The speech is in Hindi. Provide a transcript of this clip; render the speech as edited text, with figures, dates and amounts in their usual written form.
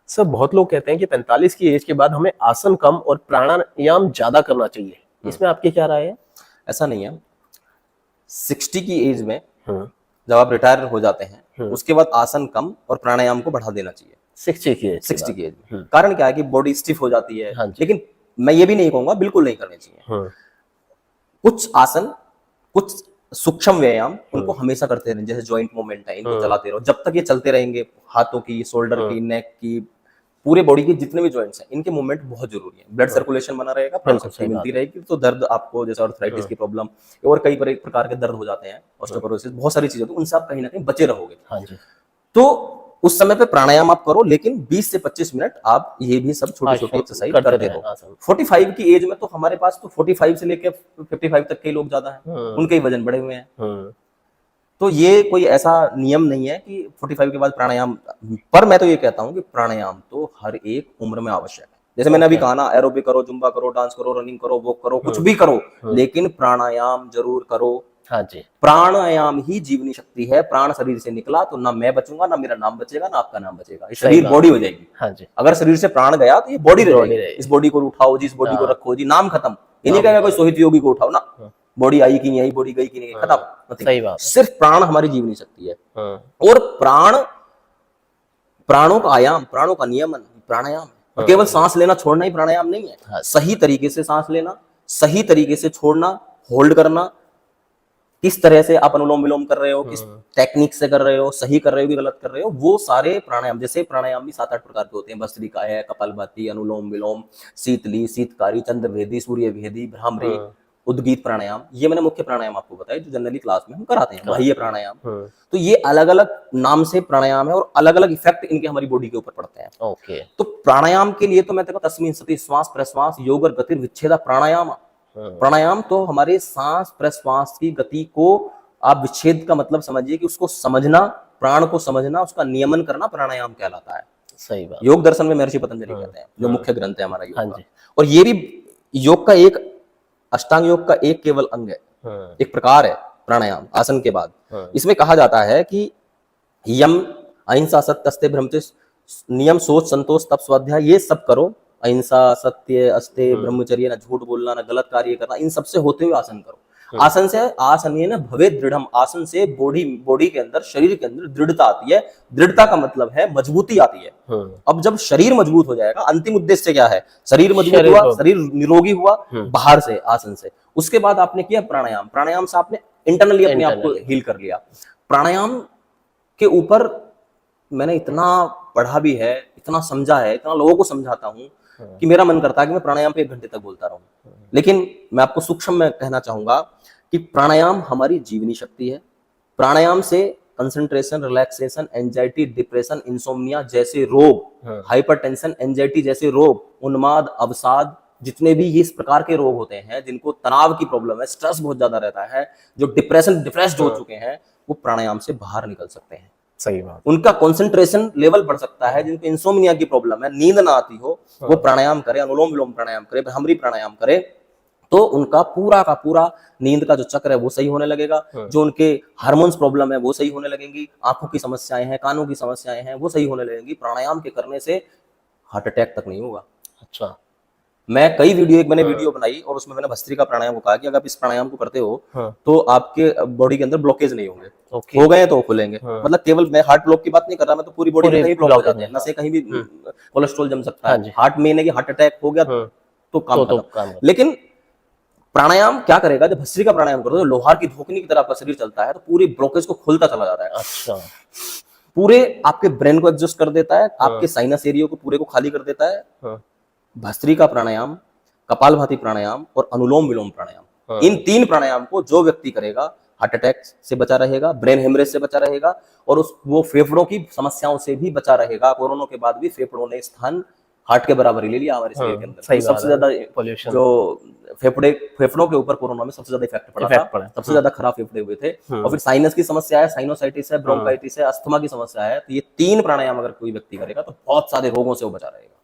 सर बहुत लोग कहते हैं कि 45 की एज के बाद हमें आसन कम और प्राणायाम ज्यादा करना चाहिए, इसमें आपकी क्या राय है? ऐसा नहीं है। 60 की एज में जब आप रिटायर हो जाते हैं उसके बाद आसन कम और प्राणायाम को बढ़ा देना चाहिए। 60 की एज 60 की एज में कारण क्या है कि बॉडी स्टिफ हो जाती है। लेकिन मैं ये भी नहीं कहूंगा बिल्कुल नहीं करनी चाहिए। कुछ आसन, कुछ सूक्ष्म व्यायाम उनको हमेशा करते रहें, जैसे जॉइंट मूवमेंट है, इनको चलाते रहो। जब तक ये चलते रहेंगे, हाथों की, शोल्डर की, नेक की, पूरे बॉडी के जितने भी जॉइंट्स हैं, इनके मूवमेंट बहुत जरूरी है। ब्लड सर्कुलेशन बना रहेगा, प्राण शक्ति मिलती रहेगी, तो दर्द आपको जैसे आर्थराइटिस की प्रॉब्लम और कई प्रकार के दर्द हो जाते हैं, ऑस्टियोपोरोसिस, बहुत सारी चीजें, तो उनसे आप कहीं ना कहीं बचे रहोगे। तो उस समय पे प्राणायाम आप करो, लेकिन 20 से 25 मिनट आप ये भी सब छोटी छोटी एक्सरसाइज करते रहो। 45 की एज में तो हमारे पास तो 45 से लेकर 55 तक के लोग ज्यादा हैं, उनके वजन बढ़े हुए हैं। तो ये कोई ऐसा नियम नहीं है कि 45 के बाद प्राणायाम, पर मैं तो ये कहता हूँ कि प्राणायाम तो हर एक उम्र में आवश्यक है। जैसे मैंने अभी कहा ना, एरोबिक करो, जुम्बा करो, डांस करो, रनिंग करो, वॉक करो, कुछ भी करो, लेकिन प्राणायाम जरूर करो। हाँ जी, प्राणायाम ही जीवनी शक्ति है। प्राण शरीर से निकला तो ना मैं बचूंगा, ना मेरा नाम बचेगा, ना आपका नाम बचेगा। शरीर बॉडी हो जाएगी। हाँ जी, अगर शरीर से प्राण गया तो ये बॉडी रहेगी। इस बॉडी को उठाओ जी, इस बॉडी को रखो जी, नाम खत्म। ये नहीं कहेगा कोई सोहित योगी को उठाओ ना, बॉडी आई कि नहीं आई, बॉडी गई कि नहीं, खत्म। सही बात, सिर्फ प्राण हमारी जीवनी शक्ति है। और प्राणों का आयाम, प्राणों का नियमन प्राणायाम है। केवल सांस लेना छोड़ना ही प्राणायाम नहीं है। सही तरीके से सांस लेना, सही तरीके से छोड़ना, होल्ड करना, किस तरह से आप अनुलोम विलोम कर रहे हो, किस टेक्निक से कर रहे हो, सही कर रहे हो कि गलत कर रहे हो, वो सारे प्राणायाम। जैसे प्राणायाम भी 7-8 प्रकार के होते हैं, भस्त्रिका है, कपालभाति, अनुलोम विलोम, शीतली, शीतकारी, चंद्रभेदी, सूर्यभेदी, भ्रामरी, उद्गीत प्राणायाम। ये मैंने मुख्य प्राणायाम आपको बताया जो जनरली क्लास में हम कराते हैं। बाह्य प्राणायाम, तो ये अलग अलग नाम से प्राणायाम है और अलग अलग इफेक्ट इनके हमारी बॉडी के ऊपर पड़ते हैं। ओके, तो प्राणायाम के लिए तो मैं देखो तस्मीन सती, श्वास प्रश्वास योग और गति विच्छेद प्राणायाम। प्राणायाम तो हमारे सांस प्रश्वास की गति को आप विच्छेद का मतलब समझिए कि उसको समझना, प्राण को समझना, उसका नियमन करना प्राणायाम कहलाता है। सही बात। योग दर्शन में महर्षि पतंजलि कहते हैं, जो मुख्य ग्रंथ है हमारा योग का। और ये भी योग का एक, अष्टांग योग का एक केवल अंग है, एक प्रकार है प्राणायाम आसन के बाद। इसमें कहा जाता है कि यम, अहिंसा, सत्य, अस्ते, ब्रह्मचर्य, नियम, सोच, संतोष, तप, स्वाध्याय, ये सब करो। अहिंसा, सत्य, अस्ते, ब्रह्मचर्य, ना झूठ बोलना, ना गलत कार्य करना, इन सबसे होते हुए आसन करो। आसन से, आसन ये ना भवे दृढ़म, आसन से बॉडी के अंदर, शरीर के अंदर दृढ़ता आती है। दृढ़ता का मतलब है मजबूती आती है। अब जब शरीर मजबूत हो जाएगा, अंतिम उद्देश्य क्या है? शरीर मजबूत हुआ, शरीर निरोगी हुआ बाहर से, आसन से। उसके बाद आपने किया प्राणायाम, प्राणायाम से आपने इंटरनली अपने आप को हील कर लिया। प्राणायाम के ऊपर मैंने इतना पढ़ा भी है, इतना समझा है, इतना लोगों को समझाता हूं कि मेरा मन करता है कि मैं प्राणायाम पे 1 घंटे तक बोलता रहूं। लेकिन मैं आपको सूक्ष्म में कहना चाहूंगा कि प्राणायाम हमारी जीवनी शक्ति है। प्राणायाम से concentration, relaxation, anxiety, depression, insomnia जैसे रोग, हाइपरटेंशन, एंजाइटी जैसे रोग, उन्माद, अवसाद, जितने भी इस प्रकार के रोग होते हैं, जिनको तनाव की प्रॉब्लम है, स्ट्रेस बहुत ज्यादा रहता है, जो डिप्रेस्ड हो चुके हैं, वो प्राणायाम से बाहर निकल सकते हैं। सही बात। उनका कंसंट्रेशन लेवल बढ़ सकता है। जिनको इंसोम्निया की प्रॉब्लम है, नींद ना आती हो, वो प्राणायाम करे, अनुलोम विलोम प्राणायाम करे, भ्रामरी प्राणायाम करे, तो उनका पूरा का पूरा नींद का जो चक्र है वो सही होने लगेगा। जो उनके हार्मोन्स प्रॉब्लम है वो सही होने लगेंगी, आंखों की समस्याएं हैं, कानों की समस्याएं हैं, वो सही होने लगेंगी। प्राणायाम के करने से हार्ट अटैक तक नहीं होगा। अच्छा, मैं कई वीडियो बनाई और उसमें मैंने भस्त्रिका प्राणायाम को कहा कि अगर आप इस प्राणायाम को करते हो तो आपके बॉडी के अंदर ब्लॉकेज नहीं होंगे। हो गए तो खुलेंगे। मतलब केवल मैं हार्ट ब्लॉक की बात नहीं कर रहा, मैं तो पूरी बॉडी में कहीं ब्लॉक हो जाते हैं, नसें कहीं भी कोलेस्ट्रॉल जम सकता है, हार्ट में कि हार्ट अटैक हो गया तो काम खत्म। लेकिन प्राणायाम क्या करेगा, जब भस्त्रिका प्राणायाम करो तो लोहार की धोखनी की तरह आपका शरीर चलता है, तो पूरी ब्लॉकेज को खोलता चला जाता है। अच्छा, पूरे आपके ब्रेन को एडजस्ट कर देता है, आपके साइनस एरिया को पूरे को खाली कर देता है। भस्त्रिका प्राणायाम, कपालभाति प्राणायाम और अनुलोम विलोम प्राणायाम, इन 3 प्राणायाम को जो व्यक्ति करेगा हार्ट अटैक से बचा रहेगा, ब्रेन हेमरेज से बचा रहेगा और वो फेफड़ों की समस्याओं से भी बचा रहेगा। कोरोना के बाद भी फेफड़ों ने स्थान हार्ट के बराबर ही ले लिया हमारे शरीर के अंदर। सबसे ज्यादा जो फेफड़ों के ऊपर कोरोना में सबसे ज्यादा इफेक्ट पड़ा था, सबसे ज्यादा खराब फेफड़े हुए थे। और फिर साइनस की समस्या है, साइनोसाइटिस है, ब्रोंकाइटिस है, अस्थमा की समस्या है। तो ये 3 प्राणायाम अगर कोई व्यक्ति करेगा तो बहुत सारे रोगों से वो बचा रहेगा।